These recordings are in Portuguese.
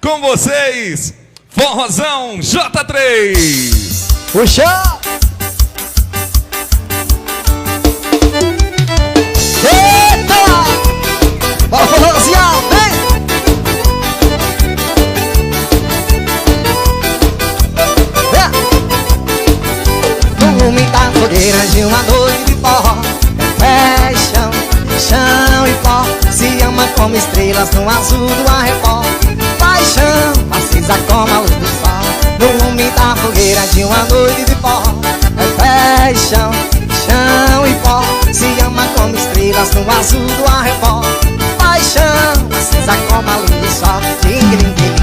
Com vocês, Forrozão J3. Puxa! Eita! Bora, forrozinho, vem! No lume da fogueira de uma noite de forró, é chão, chão e pó. Se ama como estrelas no azul do arrebol. Paixão, acesa como a luz do sol. No lume da fogueira de uma noite de forró, é chão, chão e pó. Se ama como estrelas no azul do arrebol. Paixão, acesa como a luz do sol. Ding-ding-ding,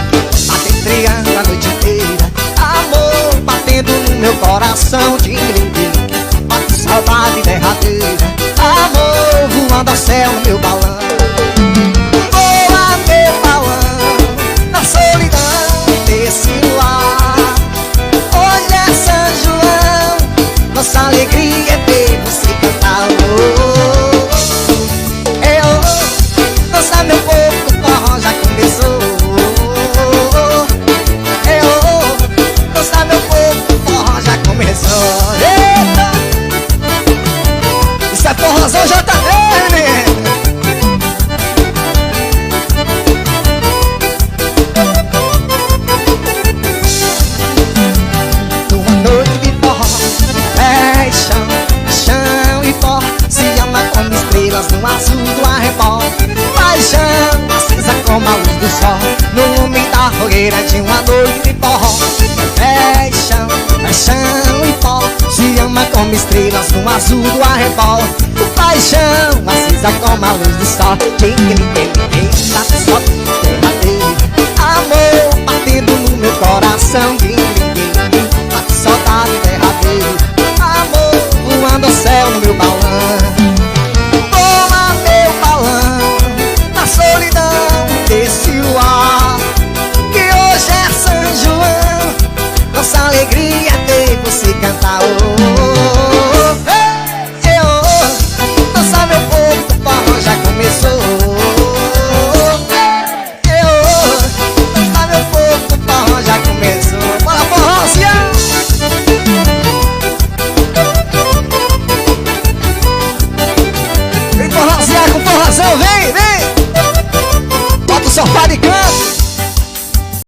batendo triângulo a noite inteira. Amor batendo no meu coração. Ding-ding-ding, bate saudade derradeira. Amor voando ao céu no meu balão. Voa meu balão na solidão desse luar. Hoje é São João, nossa alegria é ter você cantar. Dança meu povo, o forró já começou. Dança meu povo, o forró já começou. Eita! Isso é forrozão JR, menino. Numa noite de forró, é chão, chão e pó. Se ama como estrelas no azul do arrebol. Paixão, acesa como a luz do sol. No lume da fogueira de uma noite de forró. É chão e pó. Se ama como estrelas no azul do arrebol. Paixão, acesa como a luz do sol. Quem tá só